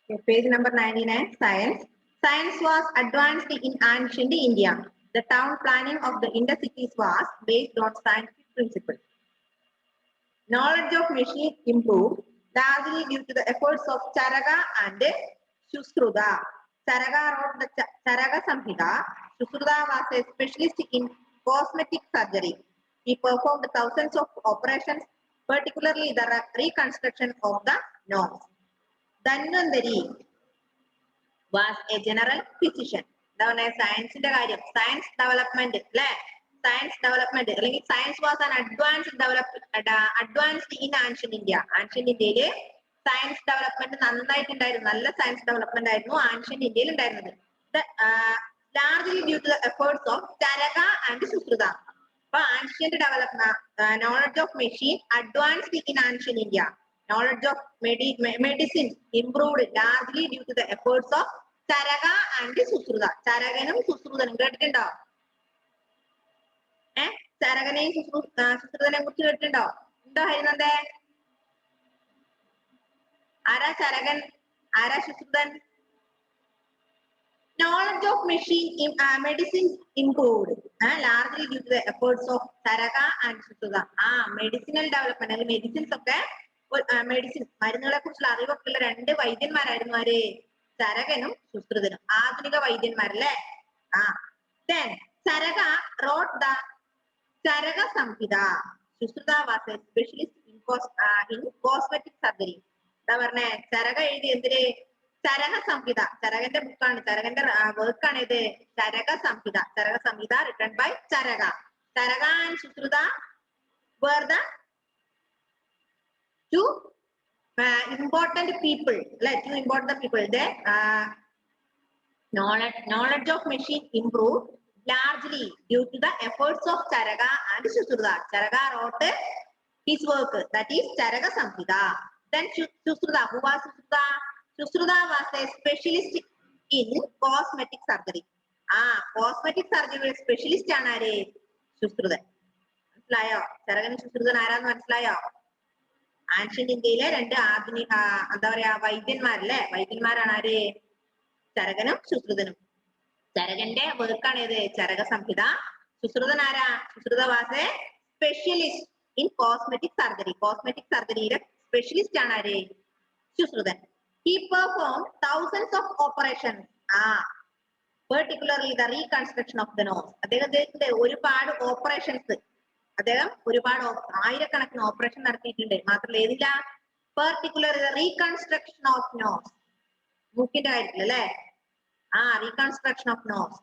Page number 99, Science. Science was advanced in ancient India. The town planning of the intercities was based on scientific principles. Knowledge of machine improved largely due to the efforts of Charaka and Shusruda. Charaka wrote the Charaka Samhita. Shusruda was a specialist in cosmetic surgery. He performed thousands of operations, particularly the reconstruction of the nose. Dhanvantari was a general physician. Science development, science development. Science was an advanced in ancient India. Ancient India, science development, science development, ancient India. Largely due to the efforts of Charaka and Shusruda. Ancient development, knowledge of machine advanced in ancient India. Knowledge of medicine improved largely due to the efforts of Charaka and Shusruda. Charaganum Shusrudanum കേട്ടിട്ടുണ്ടോ? ചരകനെയും ശുശ്രുതനെയും കുറിച്ച് കേട്ടിട്ടുണ്ടോ? ഉണ്ടോ ഹരിനന്ദേ? ആരാ ചരകൻ? ആരാ ശുശ്രുതൻ? Knowledge of medicine improved largely due to the efforts of Charaka and Shusruda. Medicinal development, medicines ഒക്കെ medicine മരുന്നുകളെ കുറിച്ചുള്ള അറിവൊക്കെ ഉള്ള രണ്ട് വൈദ്യന്മാരായിരുന്നു ആര്? ചരകനും ശുശ്രുതനും. ആധുനിക വൈദ്യന്മാരല്ലേ? Then Charaka wrote the Charaka Samhita. Shusruda was a specialist in cosmetic surgery. എന്താ പറഞ്ഞേ? ചരക എഴുതി എന്തിന്? Charaka Samhita. Charagante bookana, Charagante workana ide Charaka Samhita. Charaka Samhita written by Charaka. Charaka and Shusruda were the two important people. Two important people. They knowledge of machine improved largely due to the efforts of Charaka and Shusruda. Charaka wrote his work, that is Charaka Samhita. Then Shusruda, who was Shusruda? Shusruda was a specialist in cosmetic surgery. Cosmetic surgery specialist ആണ് ആര്? ശുശ്രുതൻ. മനസ്സിലായോ? ചരകനും ശുശ്രുതൻ ആരാന്ന് മനസ്സിലായോ? Ancient ഇന്ത്യയിലെ രണ്ട് ആധുനിക എന്താ പറയാ വൈദ്യന്മാരല്ലേ? വൈദ്യന്മാരാണ് ആര്? ചരകനും ശുശ്രുതനും. ചരകന്റെ വർക്കാണ് ഏത്? ചരക സംഹിത. ശുശ്രുതൻ ആരാ? Sushruta was a specialist in cosmetic surgery. Cosmetic സർജറിയിലെ സ്പെഷ്യലിസ്റ്റ് ആണ് ആര്? ശുശ്രുതൻ. He performed thousands of operations, particularly the reconstruction of the nose. അദ്ദേഹത്തിന്റെ ഒരുപാട് ഓപ്പറേഷൻസ്, അദ്ദേഹം ഒരുപാട് ആയിരക്കണക്കിന് ഓപ്പറേഷൻ നടത്തിയിട്ടുണ്ട്. മാത്രമല്ല ഏതില്ല? particularly the reconstruction of nose. മൂക്കിന്റെ കാര്യത്തിൽ അല്ലേ? reconstruction of nose.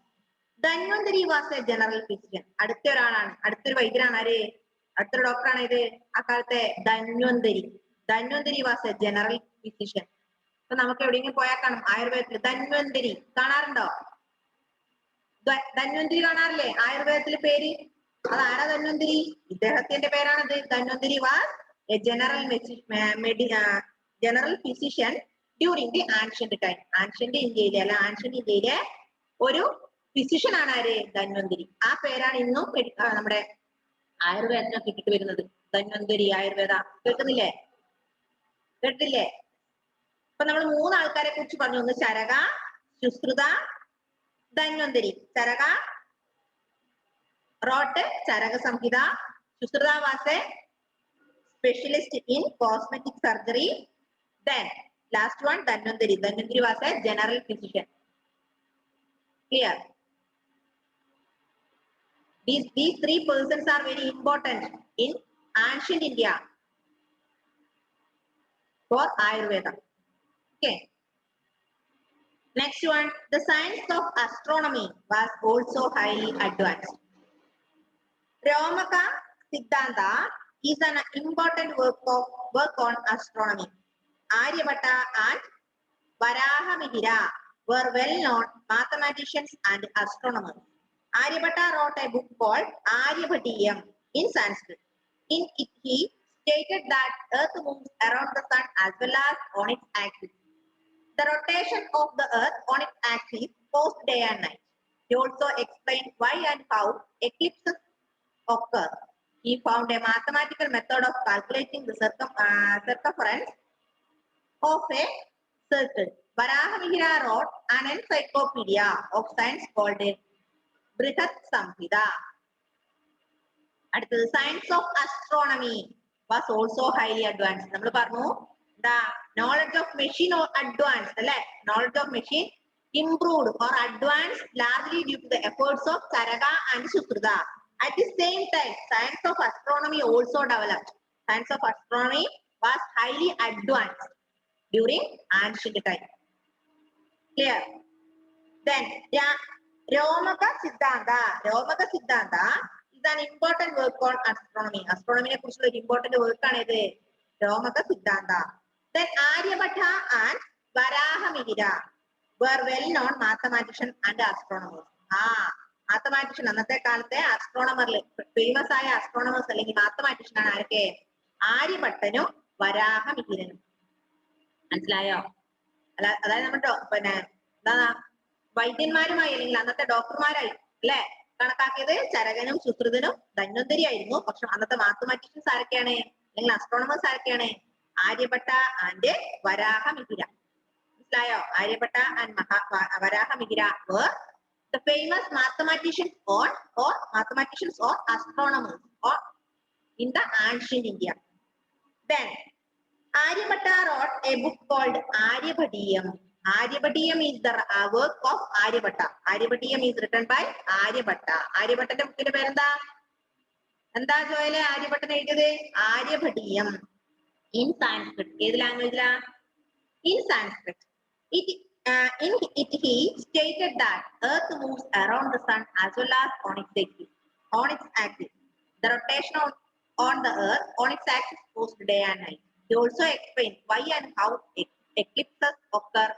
Dhanvantari was a general physician. അടുത്ത ഒരാളാണ്, അടുത്തൊരു വൈദ്യനാണ് ആര്? അടുത്തൊരു ഡോക്ടറാണ് ഇത് അക്കാലത്തെ Dhanvantari. Dhanvantari was a general physician. അപ്പൊ നമുക്ക് എവിടെയെങ്കിലും പോയാൽ കാണും ആയുർവേദത്തിൽ ധന്വന്തരി കാണാറുണ്ടോ? ധന്വന്തരി കാണാറില്ലേ ആയുർവേദത്തിലെ പേര്? അത് ആരാ ധന്വന്തരി? ഇദ്ദേഹത്തിന്റെ പേരാണത്. Dhanvantari was a general physician during the ancient time. Ancient ഇന്ത്യയിലെ ഒരു ഫിസിഷ്യൻ ആണ് ആര്? ധന്വന്തരി. ആ പേരാണ് ഇന്നും നമ്മുടെ ആയുർവേദത്തിനൊക്കെ കിട്ടി വരുന്നത്. ധന്വന്തരി ആയുർവേദ. കേൾക്കുന്നില്ലേ? കേട്ടില്ലേ? അപ്പൊ നമ്മൾ മൂന്ന് ആൾക്കാരെ കുറിച്ച് പറഞ്ഞു. ഒന്ന് Charaka, Sushruta, Dhanvantari. Charaka wrote Charaka Samhita. Shusruda was a specialist in cosmetic surgery. Then last one Dhanvantari. Dhanvantari was a general physician. Clear? These three persons are very important in ancient India for Ayurveda. Okay. Next one, the science of astronomy was also highly advanced. Ramaka Siddhanta is an important work on astronomy. Aryabhatta and Varahamihira were well-known mathematicians and astronomers. Aryabhatta wrote a book called Aryabhatiyam in Sanskrit. In it, he stated that Earth moves around the sun as well as on its axis. The rotation of the Earth on its axis goes day and night. He also explained why and how eclipses occur. He found a mathematical method of calculating the circumference of a circle. Varahamihira wrote an encyclopedia of science called Brihat Samhita. അടുത്തത് science of astronomy was also highly advanced. നമ്മൾ പറഞ്ഞു the knowledge of machine or advanced അല്ലെ, knowledge of machine improved or advanced largely due to the efforts of Charaka and Sushruta. At the same time, science of astronomy also developed. Science of astronomy was highly advanced during ancient time. Clear? Then Romaka Siddhanta is an important work on astronomy. Astronomy is an important work on Romaka Siddhanta. Then Aryabhatta and Varahamihira were well-known mathematicians and astronomers. Mathematician, annathe kaalate astronomer, famous aaya astronomers allengi mathematician aanu aarke Aryabhattanum Varahamihiranum. മനസ്സിലായോ? അതായത് നമ്മുടെ പിന്നെ എന്താ വൈദ്യന്മാരുമായി അല്ലെങ്കിൽ അന്നത്തെ ഡോക്ടർമാരായി അല്ലെ കണക്കാക്കിയത് ചരകനും സുശ്രുതനും ധന്വന്തരി ആയിരുന്നു. പക്ഷെ അന്നത്തെ മാത്തമാറ്റീഷ്യൻസ് ആരൊക്കെയാണ് അല്ലെങ്കിൽ അസ്ട്രോണമേഴ്സ് ആരൊക്കെയാണ്? ആര്യഭട്ട ആൻഡ് വരാഹമിഹിര. മനസ്സിലായോ? Aryabhata and Varahamihira were the famous mathematicians or astronomers or in the ancient India. Then Aryabhatta wrote a book called Aryabhatiyam. Aryabhatiyam is the work of Aryabhatta. Aryabhatiyam is written by Aryabhatta. Aryabhattന്റെ ബുക്കിന്റെ പേരെന്താ? എന്താ ജോയലെ ആര്യഭട്ടൻ എഴുതിയത്? Aryabhatiyam in Sanskrit. ഏത് ലാംഗ്വേജിലാ? In Sanskrit. In it he stated that Earth moves around the sun as well as on its axis. The rotation on the Earth on its axis goes day and night. He also explained why and how eclipses occur.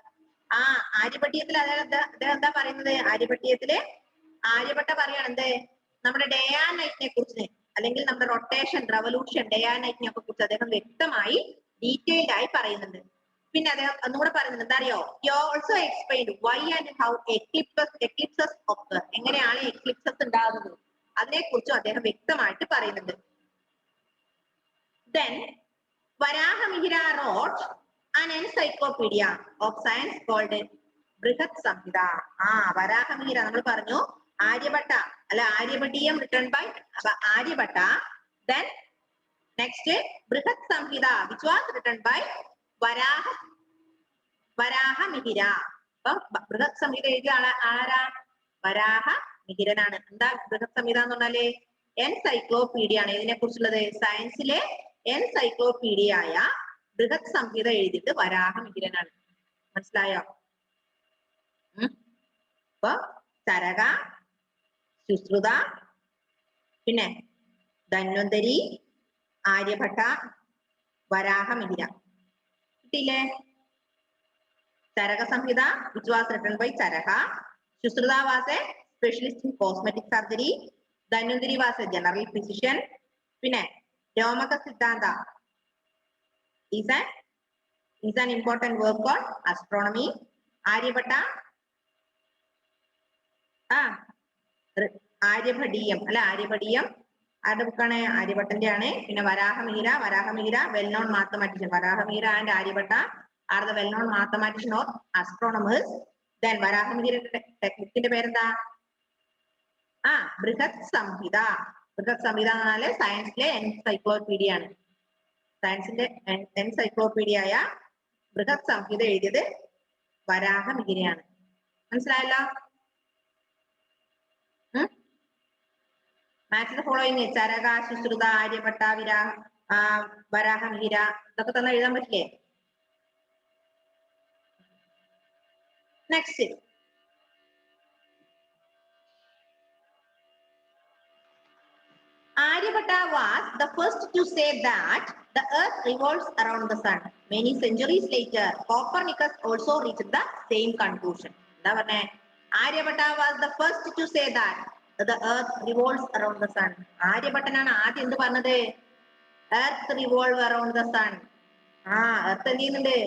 ആര്യഭട്ടീയത്തിൽ അദ്ദേഹം എന്താ പറയുന്നത്? ആര്യഭട്ടീയത്തില് ആര്യഭട്ട പറയാണ് എന്ത്, നമ്മുടെ day and നൈറ്റിനെ കുറിച്ച് അല്ലെങ്കിൽ നമ്മുടെ rotation revolution day and നൈറ്റിനെ ഒക്കെ കുറിച്ച് അദ്ദേഹം വ്യക്തമായി ഡീറ്റെയിൽഡ് ആയി പറയുന്നുണ്ട്. പിന്നെ അദ്ദേഹം ഒന്നുകൂടെ പറയുന്നുണ്ട്, എന്താ അറിയോ? He also explained why and how eclipses occur. എങ്ങനെയാണ് എക്ലിപ്സസ് ഉണ്ടാകുന്നത് അതിനെ കുറിച്ചും അദ്ദേഹം വ്യക്തമായിട്ട് പറയുന്നുണ്ട്. Then Varahamihira wrote an encyclopedia of science called Brihat Samhita. Varahamihira നമ്മൾ പറഞ്ഞു ആര്യഭട്ട അല്ല Aryabhatiyam written by Aryabhatta. Then next Brihat Samhita which was written by Varahamihira. അപ്പം ബൃഹത് സംഹിത എഴുതിയ ആരാ? വരാഹമിഹിരനാണ്. എന്താ ബൃഹത് സംഹിത എന്ന് പറഞ്ഞാല്? എൻസൈക്ലോപീഡിയ ആണ്. ഇതിനെ കുറിച്ചുള്ളത് സയൻസിലെ എൻസൈക്ലോപീഡിയ ആയ ബൃഹത് സംഹിത എഴുതിയിട്ട് വരാഹമിഹിരനാണ്. മനസ്സിലായോ? അപ്പൊ ചരക, സുശ്രുത, പിന്നെ ധന്വന്തരി, ആര്യഭട്ട, വരാഹമിഹിര. കിട്ടിയില്ലേ? ചരക സംഹിത which was written by Charaka. Sushruta was a specialist in cosmetic surgery. Dhanvantari was a general physician. പിന്നെ Romaka Siddhanta is an important work on astronomy. Aryabhatta ആര്യഭടീയം അല്ല ആര്യഭടീയം ആരുടെ ബുക്കാണ്? ആര്യഭട്ടന്റെ ആണ്. പിന്നെ Varahamihira well known mathematician. Varahamihira and Aryabhata are the well-known mathematicians or astronomers. Then Varahamihira ബുക്കിന്റെ പേരെന്താ? ബൃഹത് സംഹിത. ബൃഹത് സംഹിത എന്ന് പറഞ്ഞാല് സയൻസിലെ എൻസൈക്ലോപീഡിയ ആണ്. സയൻസിന്റെ എൻസൈക്ലോപീഡിയ ആയ ബൃഹത് സംഹിത എഴുതിയത് വരാഹമിഹിരയാണ്. മനസ്സിലായല്ലോ? മാത്സിന്റെ ഫോളോയിങ് ചരക, സുശ്രുത, ആര്യഭട്ട, വരാഹമിഹിര ഇതൊക്കെ തന്നെ എഴുതാൻ പറ്റില്ലേ? Next, Aryabhatta was the first to say that the earth revolves around the sun. Many centuries later, Copernicus also reached the same conclusion. Aryabhatta was the first to say that the earth revolves around the sun. Aryabhattanana ആദ്യം എന്ത് പറഞ്ഞത്? earth revolve around the sun. earth എന്ത് ചെയ്യുന്നുണ്ട്?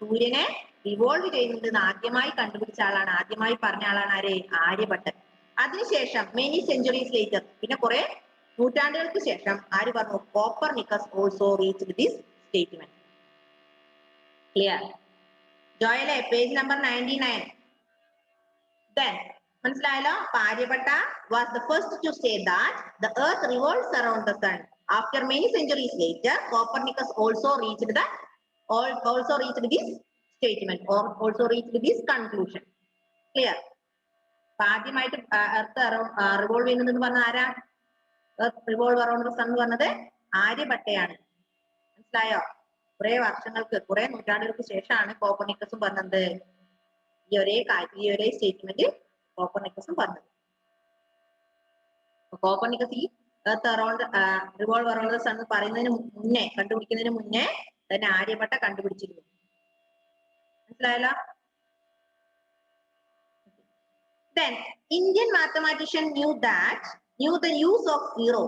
സൂര്യനെ revolve ചെയ്യുന്നുണ്ട് ആദ്യമായി കണ്ടുപിടിച്ച ആളാണ്, ആദ്യമായി പറഞ്ഞ ആളാണ് ആര്? ആര്യഭട്ടൻ. അതിനുശേഷം മെനി സെഞ്ചുറീസ് ലേറ്റർ, പിന്നെ കുറെ നൂറ്റാണ്ടുകൾക്ക് ശേഷം ആര് പറഞ്ഞു? Copernicus also reached this statement. Clear? ജോയലെ പേജ് നമ്പർ 99. Then മനസ്സിലായല്ലോ? Aryabhatta was the first to say that the earth revolves around the sun. After many centuries later, Copernicus also reached this statement or also reached this conclusion. Clear? ആദ്യമായിട്ട് earth revolve ചെയ്യുന്നത് പറഞ്ഞ ആരാ? Earth revolve around the sun എന്ന് പറഞ്ഞത് ആര്യഭട്ടയാണ്. മനസ്സിലായോ? കുറെ വർഷങ്ങൾക്ക്, കുറെ നൂറ്റാണ്ടുകൾക്ക് ശേഷമാണ് കോപ്പർനിക്കസും പറഞ്ഞത് ഈ ഒരേ സ്റ്റേറ്റ്മെന്റ് കോപ്പർനിക്കസും പറഞ്ഞത്. കോപ്പർനിക്കസ് ഈ earth around revolve around the sun പറയുന്നതിന് മുന്നേ, കണ്ടുപിടിക്കുന്നതിന് മുന്നേ തന്നെ ആര്യഭട്ട കണ്ടുപിടിച്ചിരുന്നു. മനസ്സിലായല്ലോ? Then Indian mathematician knew the use of zero.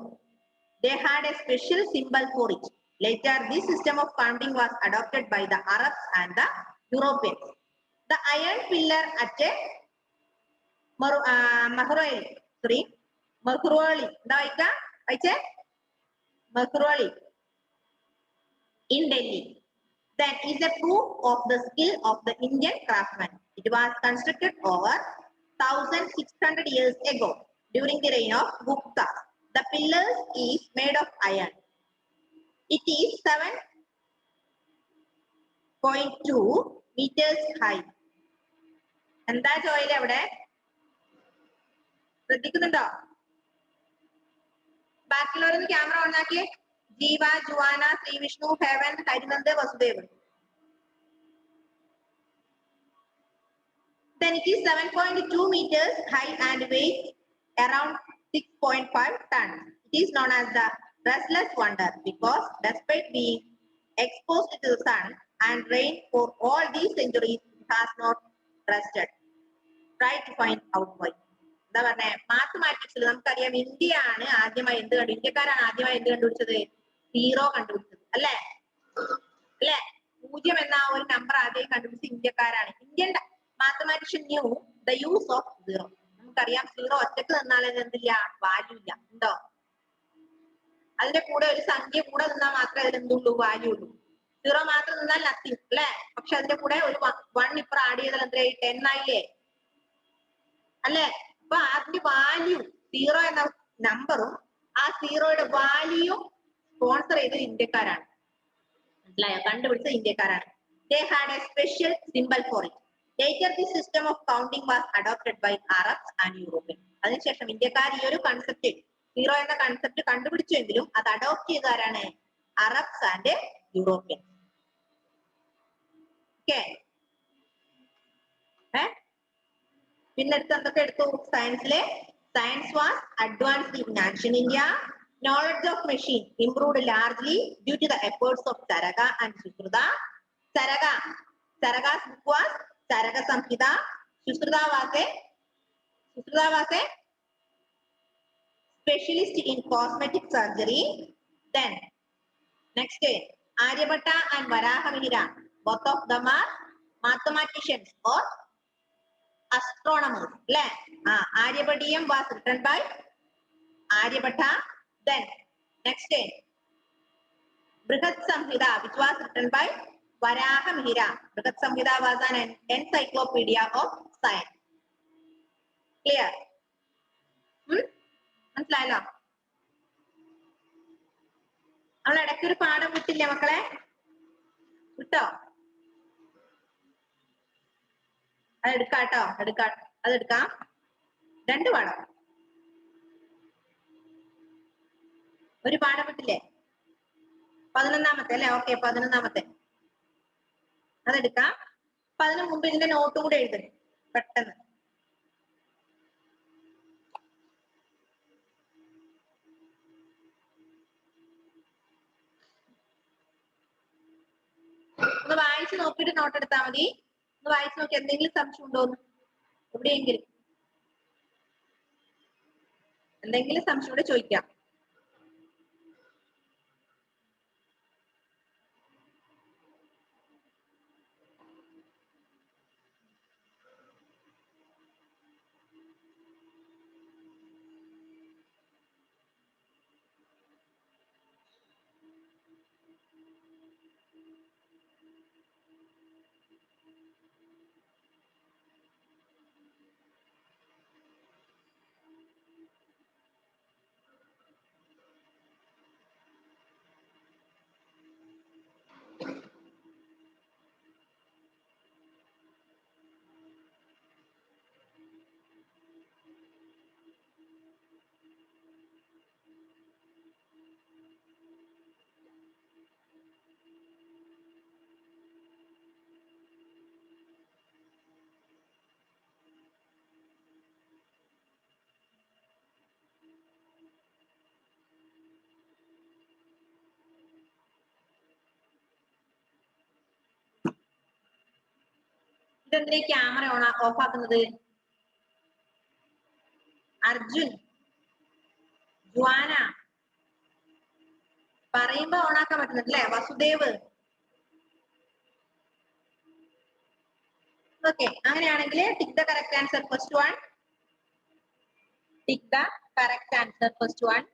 They had a special symbol for it. Later, this system of counting was adopted by the Arabs and the Europeans. The iron pillar at Mahroli in Delhi. That is a proof of the skill of the Indian craftsman. It was constructed over 1600 years ago during the reign of Gupta. The pillars is made of iron. It is 7.2 meters high. എന്താ ജോയില് അവിടെ ശ്രദ്ധിക്കുന്നുണ്ടോ? ബാക്കിയുള്ളവരൊന്ന് camera on ആക്കിയേ. Jeeva, Juana, Srivishnu, Heaven, Harinand, Vasudev. Then it is 7.2 meters high and weighs around 6.5 tons. It is known as the restless wonder because despite being exposed to the sun and rain for all these centuries, it has not rested. Try to find out why. എന്താ പറഞ്ഞേ? മാത്തമാറ്റിക്സിൽ നമുക്കറിയാം ഇന്ത്യയാണ് ആദ്യമായി ഇന്ത്യക്കാരാണ് ആദ്യമായി എന്ത് കണ്ടുപിടിച്ചത്? Zero കണ്ടുപിടിച്ചത്. അല്ലേ? 0 എന്ന ഒരു നമ്പർ ആദ്യം കണ്ടുപിടിച്ച ഇന്ത്യക്കാരാണ്. Indian mathematician knew the use of zero. നമുക്കറിയാം സീറോ ഒറ്റക്ക് നിന്നാൽ എന്തില്ല? വാല്യൂ ഇല്ല. ഉണ്ടോ? അതിന്റെ കൂടെ ഒരു സംഖ്യ കൂടെ നിന്നാൽ മാത്രമേ അതിൽ എന്തുള്ളൂ? വാല്യൂ ഉള്ളൂ. സീറോ മാത്രം നിന്നാൽ നത്തിങ് അല്ലെ? പക്ഷെ അതിന്റെ കൂടെ ഒരു 1 ഇപ്പുറം ആഡ് ചെയ്താൽ എന്തായി? 10 ആയില്ലേ? അല്ലെ? അപ്പൊ അതിന്റെ വാല്യൂ സീറോ എന്ന നമ്പറും ആ സീറോയുടെ വാല്യൂയും സ്പോൺസർ ചെയ്തത് ഇന്ത്യക്കാരാണ്. മനസ്സിലായോ? കണ്ടുപിടിച്ചത് ഇന്ത്യക്കാരാണ്. They had a special symbol for it. Later, this system of counting was adopted by Arabs and Europeans. അതിനുശേഷം ഇന്ത്യക്കാർ ഈ ഒരു കൺസെപ്റ്റ്, സീറോ എന്ന കൺസെപ്റ്റ് കണ്ടുപിടിച്ചെങ്കിലും അത് അഡോപ്റ്റ് ചെയ്തവരാണ് അറബ്സ് ആൻഡ് യൂറോപ്യൻ. ഓക്കെ, പിന്നെ എന്തൊക്കെ എടുത്തു? സയൻസിലെ science was advanced in ancient India. Knowledge of machine improved largely due to the efforts of Charaka and Sushruta. Charaka's book was Charaka Samhita. Sushruta was a specialist in cosmetic surgery. Then next day, Aryabhatta and Varahamihira, both of them are mathematicians or astronomers. Aryabhattiyam was written by Aryabhatta. Then next day, Brihat Samhita, which was written by Varahamihira. Brihat Samhita was an encyclopedia of science. Clear? മനസ്സിലായല്ലോ? നമ്മൾ ഇടയ്ക്കൊരു പാഠം വിട്ടില്ലേ മക്കളെ? വിട്ടോ? അതെടുക്കാട്ടോ, അതെടുക്കാം. 2 പാഠം, ഒരു പാഠം വിട്ടില്ലേ? 11ാമത്തെ അല്ലെ? ഓക്കെ, 11ാമത്തെ അതെടുക്കാം. അപ്പൊ അതിനു മുമ്പ് ഇതിന്റെ നോട്ടും കൂടെ എഴുതണം പെട്ടെന്ന്. ഒന്ന് വായിച്ചു നോക്കിയിട്ട് നോട്ട് എടുത്താൽ മതി. ഒന്ന് വായിച്ചു നോക്കി എന്തെങ്കിലും സംശയം ഉണ്ടോന്ന്, എവിടെയെങ്കിലും എന്തെങ്കിലും സംശയം കൂടെ ചോദിക്കാം. ഇതെന്തിനാ ക്യാമറ ഓഫ് ആക്കുന്നത്? അർജുൻ, ജുവാന പറയുമ്പോ ഓണാക്കാൻ പറ്റുന്നില്ലേ? വസുദേവ്. ഓക്കെ, അങ്ങനെയാണെങ്കിൽ tick the correct answer first one. Tick the correct answer first one.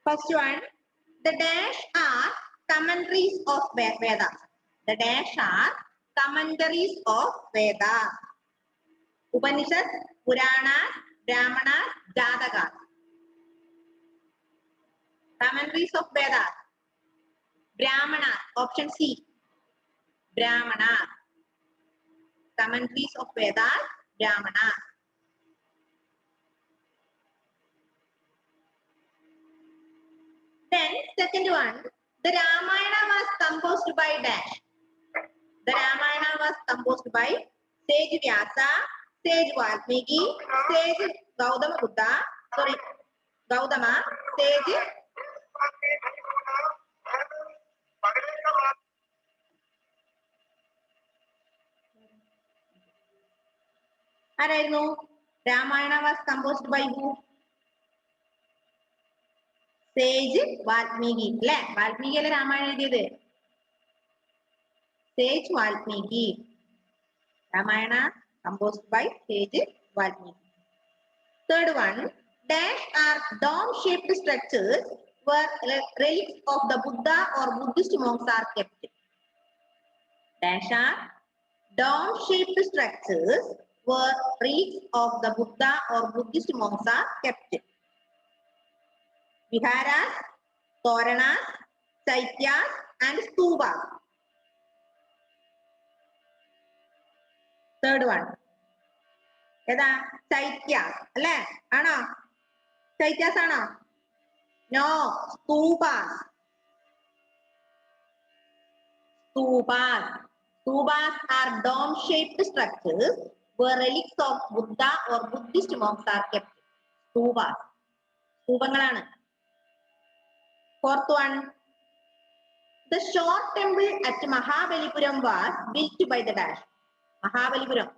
First one, the dash are commentaries of Vedas. The dash are commentaries of Vedas. Upanishad, Purana, Brahmana, Jataka. Commentaries of Vedas. Brahmana, option C. Brahmana. Commentaries of Vedas, Brahmana. Then second one, the Ramayana was composed by dash. The Ramayana was composed by Sage Vyasa, Sage Valmiki, Sage Gautama Buddha, Gautama, Sage ആരായിരുന്നു? Ramayana was composed by who? Sage Valmiki. അല്ലേ? വാൽമീകി അല്ലേ രാമായണം എഴുതിയത്? Sage Valmiki. Ramayana composed by Sage Valmiki. Third one, dash are dome-shaped structures where relics of the Buddha or Buddhist monks are kept. Dash are dome-shaped structures where relics of the Buddha or Buddhist monks are kept. Viharas, Toranas, Chaityas and Stupas. Third one. ഏതാ? Chaityas. അല്ലേ? ആണോ? Chaityas ആണോ? No. Stupas. Stupas. Stupas are dome-shaped structures where relics of Buddha or Buddhist monks are kept. Stupas. സ്തൂപങ്ങളാണ്. Fourth one, the short temple at Mahabalipuram was built by the dash. Mahabalipuram.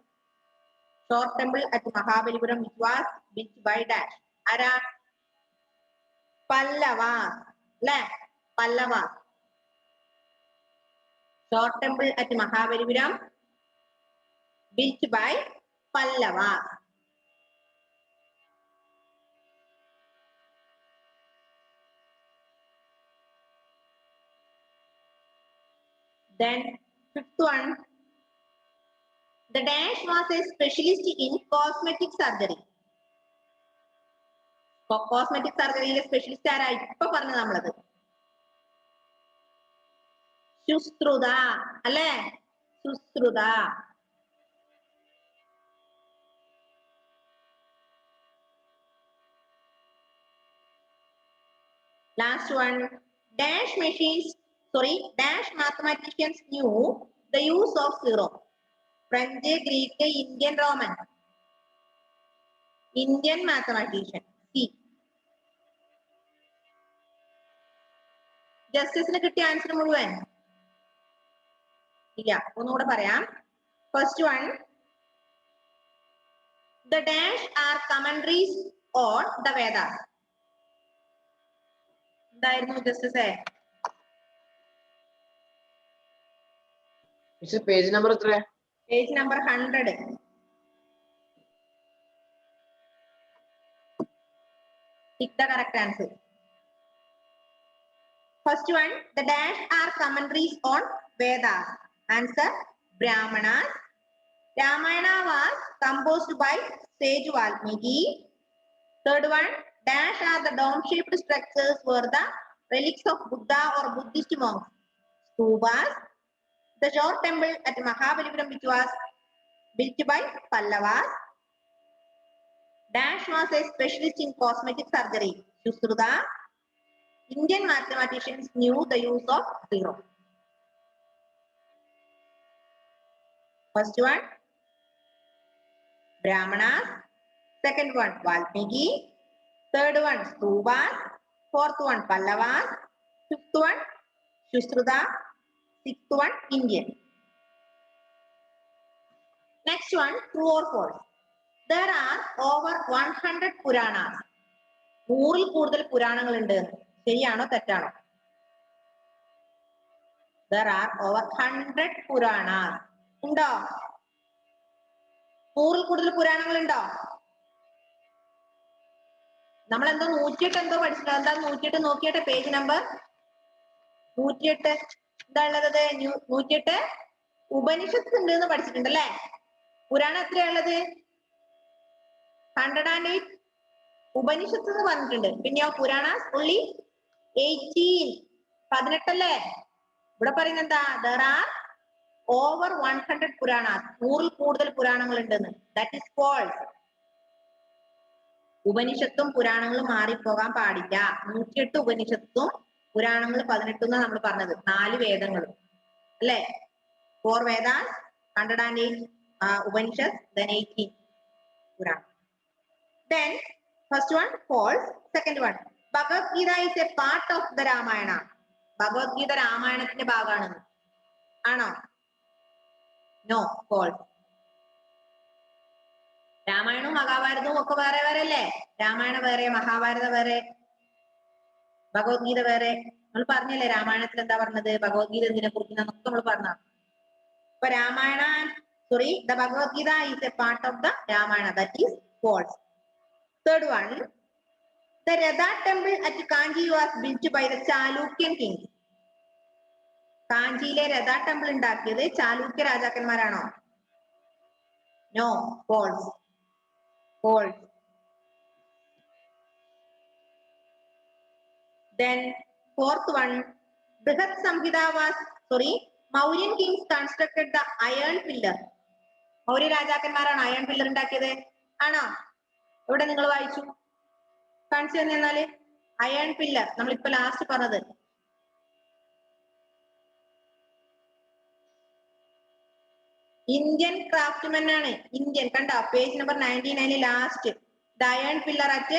Short temple at Mahabalipuram was built by dash. Ara? Pallavas. അല്ലേ? Pallavas. Short temple at Mahabalipuram built by Pallavas. Then fifth one, the dash was a specialist in cosmetic surgery. Cosmetic surgery specialist ആരാ? ഇപ്പൊ പറഞ്ഞു നമ്മളത്. ശുശ്രുത. അല്ലേ? Sushruta. Last one, dash mathematicians knew the use of zero. French, Greek, Indian, Roman. Indian mathematician. C. ജസ്റ്റിസിന് കിട്ടിയ answer മുഴുവൻ ഇല്ല, ഒന്നുകൂടെ പറയാം. First one, the dash are commentaries on the Vedas. എന്തായിരുന്നു ജസ്റ്റിസേ? പേജ് നമ്പർ എത്ര? Page number 100. Pick the correct answer. First one, the dash are commentaries on Vedas. Answer, Brahmanas. Ramayana was composed by sage Valmiki. Third one, dash are the dome-shaped structures were the relics of Buddha or Buddhist monks. Stupas. The shore temple at Mahabalipuram, which was built by Pallavas. Dash was a specialist in cosmetic surgery. Shusruta. Indian mathematicians knew the use of zero. First one, Brahmanas. Second one, Valmiki. Third one, Stupas. Fourth one, Pallavas. Fifth one, Shusruta. Sixth one, Indian. Next one, true or false? There are over 100 Puranas. 100 കൂടുതൽ പുരാണങ്ങൾ ഉണ്ട്. ശരിയാണോ തെറ്റാണോ? There are over 100 Puranas. ഉണ്ടോ? 100 കൂടുതൽ പുരാണങ്ങൾ ഉണ്ടോ? നമ്മൾ എന്തോ 108 എന്തോ പഠിച്ചിട്ടോ? എന്താ 108 നോക്കിയിട്ട് പേജ് നമ്പർ 108 എന്താ ഉള്ളത്? 108 ഉപനിഷത്ത് ഉണ്ട് എന്ന് പഠിച്ചിട്ടുണ്ട് അല്ലേ? പുരാണം എത്രയാ ഉള്ളത്? 108 ഉപനിഷത്ത് എന്ന് പറഞ്ഞിട്ടുണ്ട്. പിന്നെയോ പുരാണാസ് only 18. 18 അല്ലേ? ഇവിടെ പറയുന്നത് എന്താ? There are over 100 Puranas. 100 കൂടുതൽ പുരാണങ്ങൾ ഉണ്ടെന്ന്. That is false. ഉപനിഷത്തും പുരാണങ്ങളും മാറിപ്പോകാൻ പാടില്ല. 108 ഉപനിഷത്തും പുരാണങ്ങൾ 18 എന്നാണ് നമ്മൾ പറഞ്ഞത്. 4 വേദങ്ങളും അല്ലേ? 4 Vedas, 108 Upanishads, then 18 Puranas. Then first one false. Second one, Bhagavad Gita is a part of the Ramayana. Bhagavad Gita രാമായണത്തിന്റെ ഭാഗമാണ്. ആണോ? No, false. രാമായണവും മഹാഭാരതവും ഒക്കെ വേറെ വേറെ അല്ലേ? രാമായണ വേറെ, മഹാഭാരത വേറെ, ഭഗവത്ഗീത വേറെ. നമ്മൾ പറഞ്ഞല്ലേ രാമായണത്തിൽ എന്താ പറഞ്ഞത്, ഭഗവത്ഗീത എന്തിനെ കുറിക്കുന്നൊക്കെ നമ്മൾ പറഞ്ഞ. ഇപ്പൊ Ramayana the Bhagavad Gita is a part of the Ramayana. That is false. Third one, the Radha temple at Kanchi was built by the Chalukyan king. കാഞ്ചിയിലെ രഥ ടെമ്പിൾ ഉണ്ടാക്കിയത് ചാലൂക്യ രാജാക്കന്മാരാണോ? No, false. False. Then fourth one, Brihat Samhita was, Mauryan kings constructed the iron pillar. Maurya രാജാക്കന്മാരാണ് iron pillar ഉണ്ടാക്കിയത് ആണോ? ഇവിടെ നിങ്ങൾ വായിച്ചു കാണിച്ചു തന്നാല് അയൺ പില്ലർ നമ്മളിപ്പോ ലാസ്റ്റ് പറഞ്ഞത്. ഇന്ത്യൻ ക്രാഫ്റ്റ്മെൻ ആണ്. ഇന്ത്യൻ കണ്ടോ page number 99 last. The iron pillar at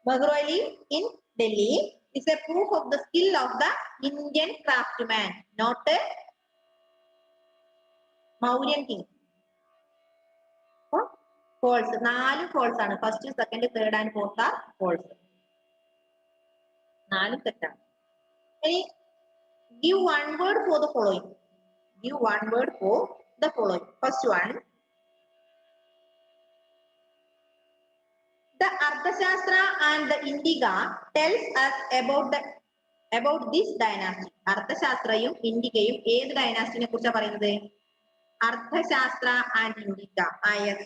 Mehroli in Delhi is a proof of the skill of the Indian craftsman, not Mauryan king. False. 4 false ആണ്. First, second, third and fourth are false. 4 തെറ്റാണ്. ഇനി give one word for the following. Give one word for the following. First one, the Arthashastra and the Indica tells us about this dynasty. അർത്ഥശാസ്ത്രയും ഇന്ത്യയും ഏത് ഡൈനാസ്റ്റിനെ കുറിച്ചാണ് പറയുന്നത്? Arthashastra and Indica. yes,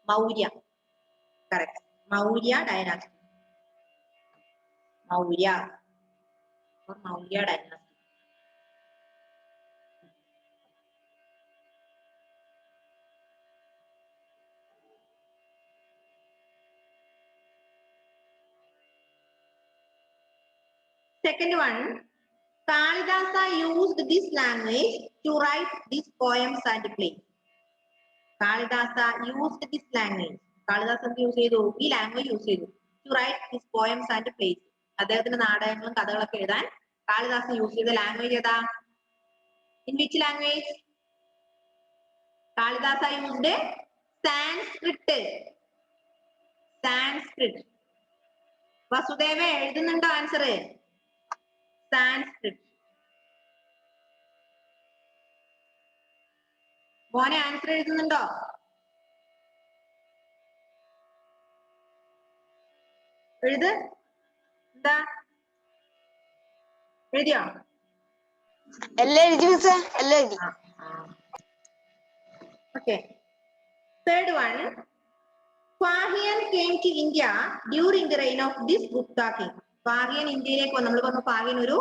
Maurya. correct. Maurya dynasty. Maurya dynasty. Second one, Kalidasa used this language to write these poems and plays. Kalidasa used this language. Kalidas എന്ത് use ചെയ്തു? ഈ language use ചെയ്തു. To write his poems and plays. അദ്ദേഹത്തിന്റെ നാടകങ്ങളും കഥകളൊക്കെ എഴുതാൻ Kalidas use ചെയ്ത language ഏതാ? In which language? Kalidasa used Sanskrit. Sanskrit. Vasudeva എഴുതുന്നുണ്ടോ ആൻസർ? സാൻസ്ക്രിറ്റ്. മോനെ ആൻസർ എഴുതുന്നുണ്ടോ? എഴുത്. എന്താ എഴുതിയോ? എല്ലാം എഴുതി മിസ്സേ, എല്ലാം എഴുതി. Okay. Third one. Fahian came to India during the reign of this Gupta king. Fahian ഇന്ത്യയിലേക്ക് വന്നു. നമ്മൾ പറഞ്ഞു ഫാഹിയൻ ഒരു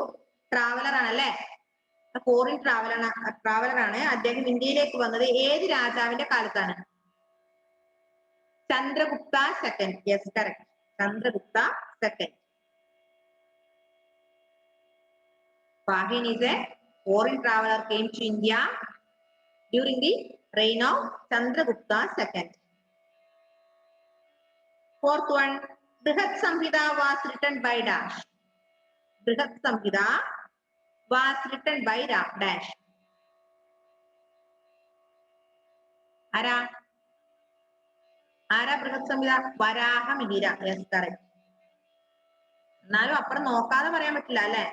ട്രാവലർ ആണല്ലേ, ഫോറിൻ ട്രാവലർ ആണ്. അദ്ദേഹം ഇന്ത്യയിലേക്ക് വന്നത് ഏത് രാജാവിന്റെ കാലത്താണ്? Chandragupta second. Yes, correct. Chandragupta second. Fahian is a foreign traveler came to India during the reign of Chandragupta II. Fourth one, Brihat Samhita was written by dash. Brihat Samhita was written by dash. Ara Brihat Samhita? Varaha Mihira. Yes, correct. എന്നാലും അപ്പുറം നോക്കാതെ പറയാൻ പറ്റില്ല അല്ലേ?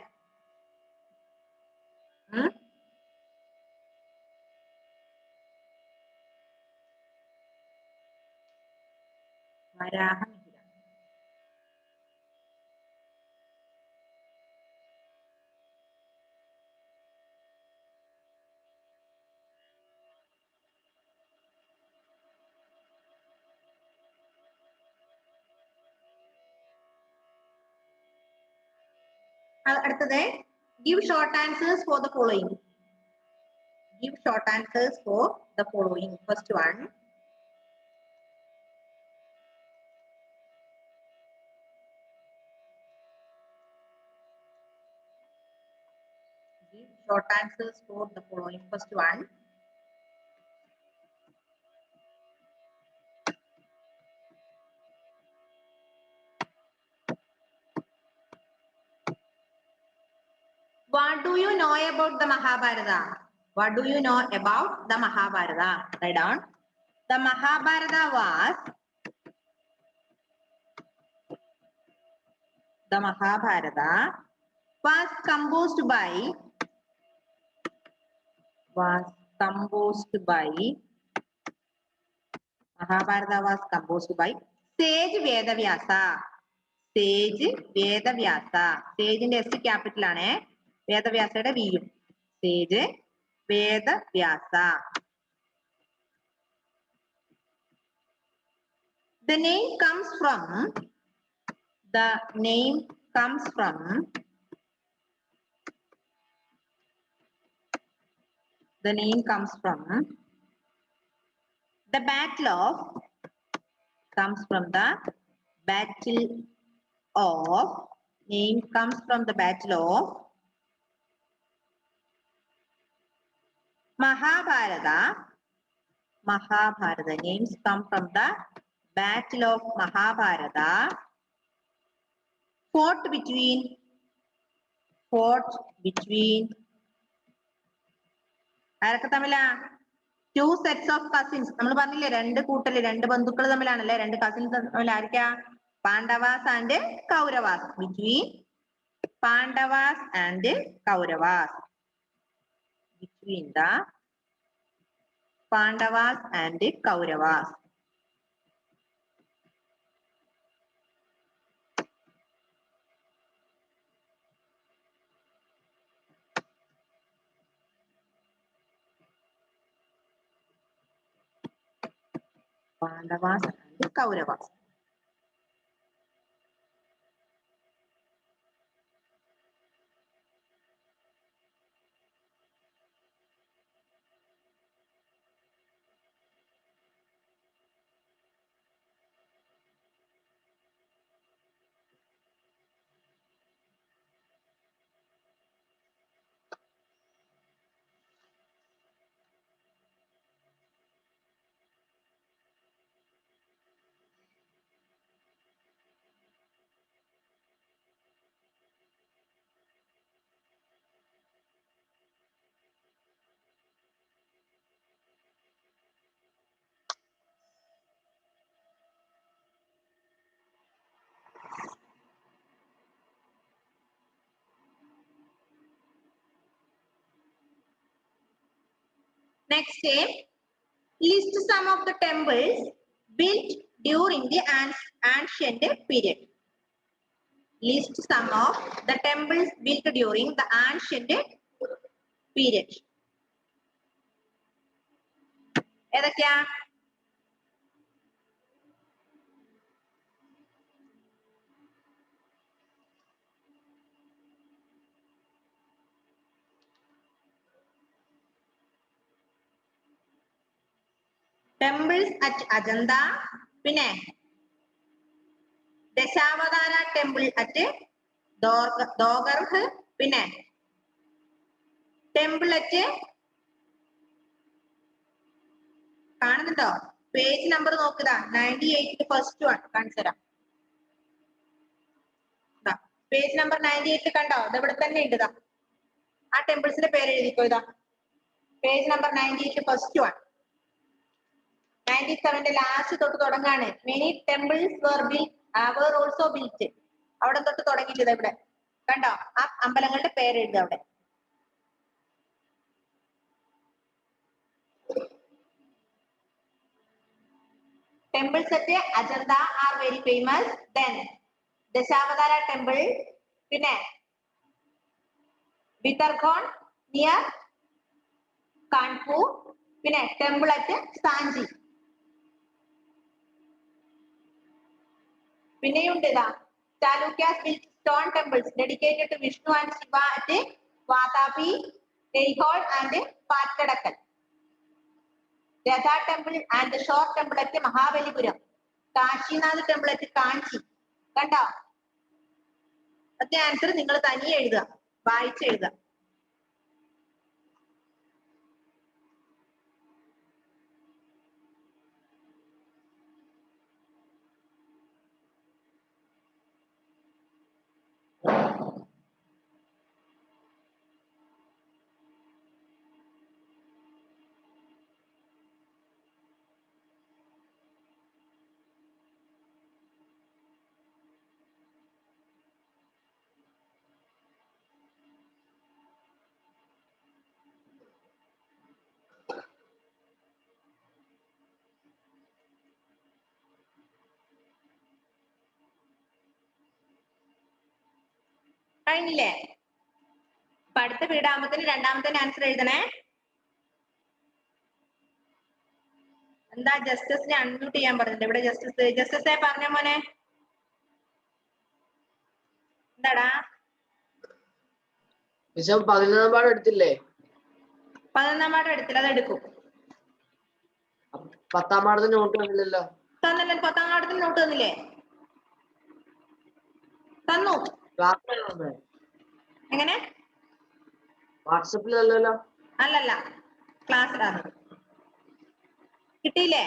വരാഹ മിഹിര. അടുത്തത്, give short answers for the following. Give short answers for the following. First one. Give short answers for the following. First one. What do you know about the Mahabharata? What do you know about the Mahabharata? Write down. The Mahabharata was composed by Sage Vedavyasa. Sage Vedavyasa. Sage in S capital ആണ്. വേദവ്യാസയുടെ വിയും. Sage Vedavyasa. The name comes from the battle of Mahabharata. Names come from the Battle of Mahabharata. Fought between ആരൊക്കെ തമ്മിലാ? Two sets of cousins. നമ്മൾ പറഞ്ഞില്ലേ, രണ്ട് ബന്ധുക്കൾ തമ്മിലാണല്ലേ, രണ്ട് cousins തമ്മിൽ. ആയിരിക്കാ? Pandavas and Kauravas. Between Pandavas and Kauravas. Between the Pandavas and Kauravas. Pandavas and Kauravas. Next, list some of the temples built during the ancient period. List some of the temples built during the ancient period. ഏതൊക്കെയാ? Temples at Ajanta, പിന്നെ Dashavatara temple at ദോഗർഹ്, പിന്നെ temple at കാണുന്നുണ്ടോ? Page number നോക്കുക, 98 first one കാണിച്ചു തരാം. Page number 98 കണ്ടോ? ഇത് ഇവിടെ തന്നെ ഉണ്ട്. ആ ടെമ്പിൾസിന്റെ പേര് എഴുതിക്കോ. ഇതാ page number 98 first one. 97 last തൊട്ട് തുടങ്ങാണ്. Many temples were also built. അവിടെ തൊട്ട് തുടങ്ങിയില്ല. ഇവിടെ കണ്ടോ? ആ അമ്പലങ്ങളുടെ പേര് എഴുതുക അവിടെ. Temples at Ajanta are very famous. Then Dashavadara temple, പിന്നെ Bithargone near Kanpur, പിന്നെ temple at Sanji. പിന്നെയുണ്ട് ഇതാ Chalukyas built stone temples dedicated to Vishnu and Shiva at Vatapi, Aihole and Patkadakkal. Radha temple and the short temple at Mahabalipuram. Kashinath temple at Kanchi. കണ്ടോ? അതിന്റെ answer നിങ്ങൾ തനിയെ എഴുതുക, വായിച്ച് എഴുതുക. കഴിഞ്ഞില്ലേ? അപ്പൊ അടുത്ത പീഡാകുമ്പത്തിന് രണ്ടാമത്തെ ആൻസർ എഴുതണേ. എന്താ ജസ്റ്റിസിനെ അൺമ്യൂട്ട് ചെയ്യാൻ പറഞ്ഞിട്ട്? ഇവിടെ ജസ്റ്റിസെ പറഞ്ഞ മോനെ എന്താടാ? 11 പാഠം എടുത്തില്ലേ? 11 പാഠം എടുത്തില്ല, അത് എടുക്കും. 10 പാഠത്തിന് നോട്ട് തന്നില്ലല്ലോ. തന്നല്ലേ? 10 പാഠത്തിന് നോട്ട് തന്നില്ലേ? തന്നു. എങ്ങനെ? വാട്സപ്പിലല്ലോ. അല്ലല്ല, ക്ലാസ്സിലാണ്. കിട്ടിയില്ലേ?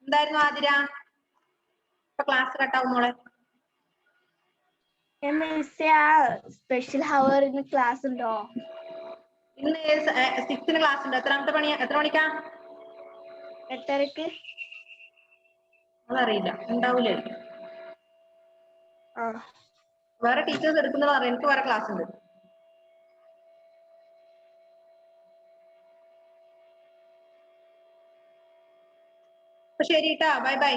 എന്തായിരുന്നു ആതിര? ഇപ്പൊ ക്ലാസ് കട്ടാവും മോളെ. സ്പെഷ്യൽ ഹവറിന് ക്ലാസ് ഉണ്ടോ? ഇന്ന് 6ന് ക്ലാസ് ഉണ്ട്. എത്ര മണിക്കാ? 8:30. അതറിയില്ല, ഉണ്ടാവൂലേ? വേറെ ടീച്ചേഴ്സ് എടുക്കുന്നത് പറയാം, എനിക്ക് വേറെ ക്ലാസ് ഉണ്ട്. അപ്പൊ ശരി ട്ടാ, ബൈ ബൈ.